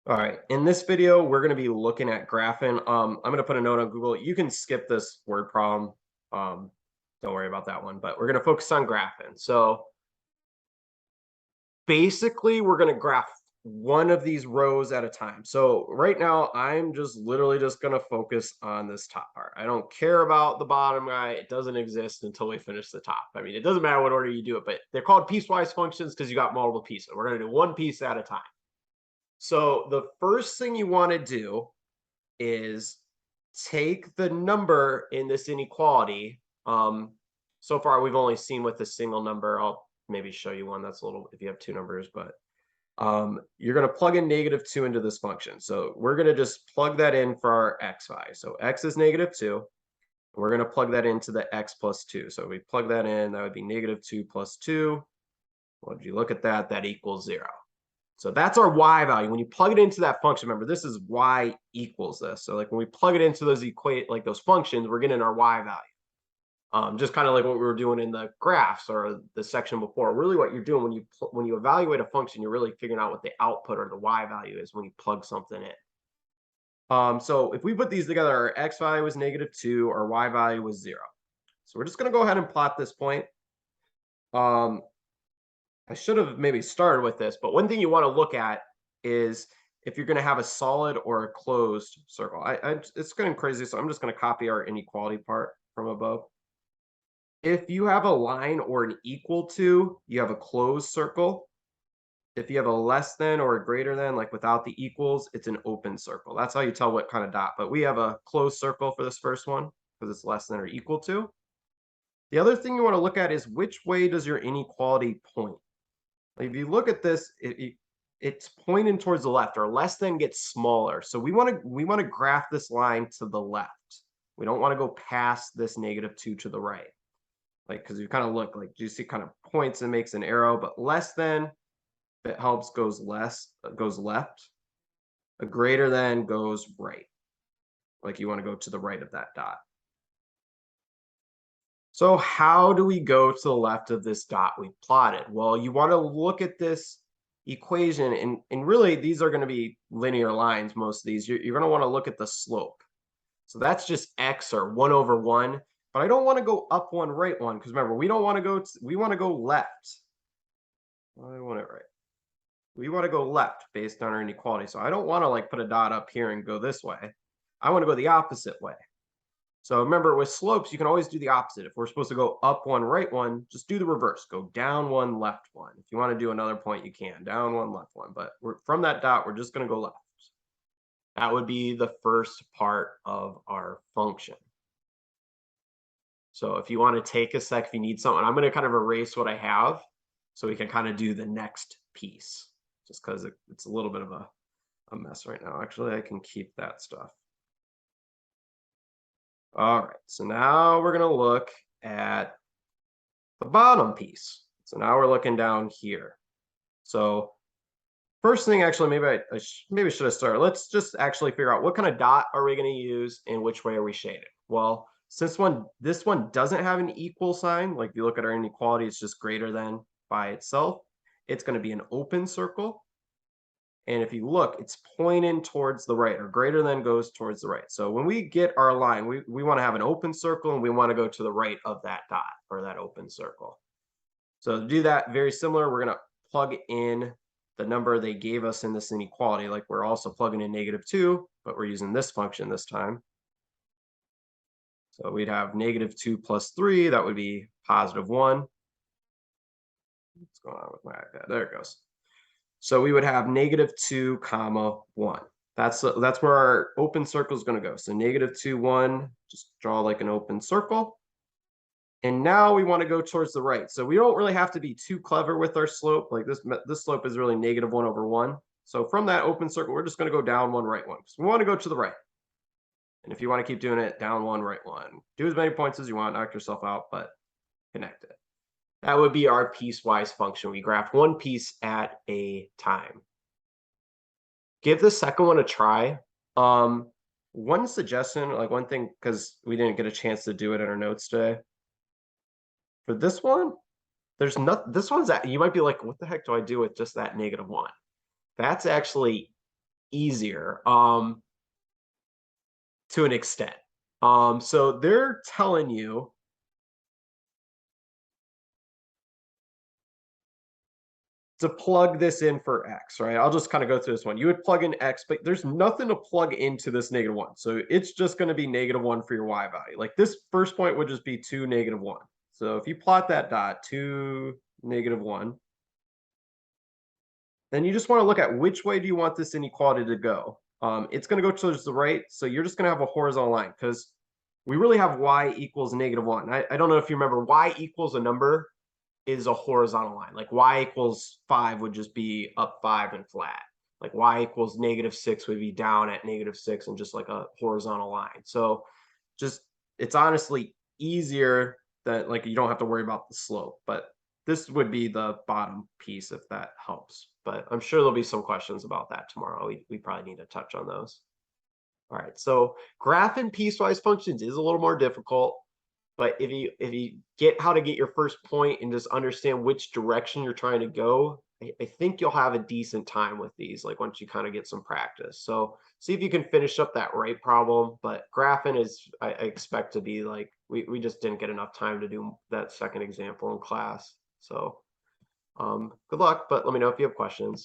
All right, in this video, we're going to be looking at graphing. I'm going to put a note on Google. You can skip this word problem. Um, don't worry about that one, but we're going to focus on graphing. So basically, we're going to graph one of these rows at a time. So right now, I'm just literally just going to focus on this top part. I don't care about the bottom guy. It doesn't exist until we finish the top. I mean, it doesn't matter what order you do it, but they're called piecewise functions because you got multiple pieces. We're going to do one piece at a time. So the first thing you want to do is take the number in this inequality. So far, we've only seen with a single number. I'll maybe show you one that's a little, if you have two numbers, but you're going to plug in -2 into this function. So we're going to just plug that in for our xy. So x is -2. We're going to plug that into the x plus 2. So we plug that in, that would be -2 plus 2. Well, if you look at that, that equals 0. So that's our y value. When you plug it into that function, remember, this is y equals this. So like when we plug it into those those functions, we're getting our y value. Just kind of like what we were doing in the graphs or the section before. Really what you're doing when you evaluate a function, you're really figuring out what the output or the y value is when you plug something in. So if we put these together, our x value was -2, our y value was 0. So we're just going to go ahead and plot this point. I should have maybe started with this, but one thing you want to look at is if you're going to have a solid or a closed circle. It's getting crazy, so I'm just going to copy our inequality part from above. If you have a line or an equal to, you have a closed circle. If you have a less than or a greater than, like without the equals, it's an open circle. That's how you tell what kind of dot. But we have a closed circle for this first one because it's less than or equal to. The other thing you want to look at is which way does your inequality point? If you look at this, it's pointing towards the left, or less than gets smaller. So we want to graph this line to the left. We don't want to go past this -2 to the right. Like, because you kind of look like, you see kind of points and makes an arrow, but less than, if it helps, goes left. A greater than goes right. Like you want to go to the right of that dot. So how do we go to the left of this dot we plotted? Well, you want to look at this equation, and really these are going to be linear lines, most of these. You're going to want to look at the slope. So that's just x, or 1/1. But I don't want to go up one, right one, because remember, we don't want to go, we want to go left. I want it right. We want to go left based on our inequality. So I don't want to like put a dot up here and go this way. I want to go the opposite way. So remember, with slopes, you can always do the opposite. If we're supposed to go up one, right one, just do the reverse. Go down one, left one. If you want to do another point, you can. Down one, left one. But from that dot, we're just going to go left. That would be the first part of our function. So if you want to take a sec, if you need something, I'm going to kind of erase what I have so we can kind of do the next piece, just because it's a little bit of a mess right now. Actually, I can keep that stuff. All right, so now we're going to look at the bottom piece. So now we're looking down here. So first thing, actually, maybe should have started. Let's just actually figure out what kind of dot are we going to use and which way are we shaded. Well, since this one doesn't have an equal sign, like you look at our inequality, it's just greater than by itself. It's going to be an open circle. And if you look, it's pointing towards the right, or greater than goes towards the right. So when we get our line, we want to have an open circle, and we want to go to the right of that dot, or that open circle. So to do that, very similar, we're going to plug in the number they gave us in this inequality. Like we're also plugging in -2, but we're using this function this time. So we'd have -2 plus 3, that would be +1. What's going on with my iPad? There it goes. So we would have -2, 1. That's where our open circle is going to go. So -2, 1, just draw like an open circle. And now we want to go towards the right. So we don't really have to be too clever with our slope. Like this slope is really -1/1. So from that open circle, we're just going to go down one, right one. So we want to go to the right. And if you want to keep doing it, down one, right one. Do as many points as you want, knock yourself out, but connect it. That would be our piecewise function. We graph one piece at a time. Give the second one a try. One suggestion, like one thing, because we didn't get a chance to do it in our notes today. For this one, there's not, this one's that you might be like, what the heck do I do with just that -1? That's actually easier to an extent. So they're telling you to plug this in for X, right? I'll just kind of go through this one. You would plug in X, but there's nothing to plug into this -1. So it's just going to be -1 for your Y value. Like this first point would just be 2, -1. So if you plot that dot, 2, -1, then you just want to look at which way do you want this inequality to go. It's going to go towards the right. So you're just going to have a horizontal line because we really have Y equals -1. I don't know if you remember, Y equals a number is a horizontal line. Like Y equals 5 would just be up 5 and flat. Like Y equals -6 would be down at -6 and just like a horizontal line. So just it's honestly easier that like you don't have to worry about the slope, but this would be the bottom piece if that helps. But I'm sure there'll be some questions about that tomorrow. We probably need to touch on those. All right, so graphing piecewise functions is a little more difficult. But if you get how to get your first point and just understand which direction you're trying to go, I think you'll have a decent time with these, like once you kind of get some practice. So see if you can finish up that right problem. But graphing is, I expect to be like, we just didn't get enough time to do that second example in class. So good luck, but let me know if you have questions.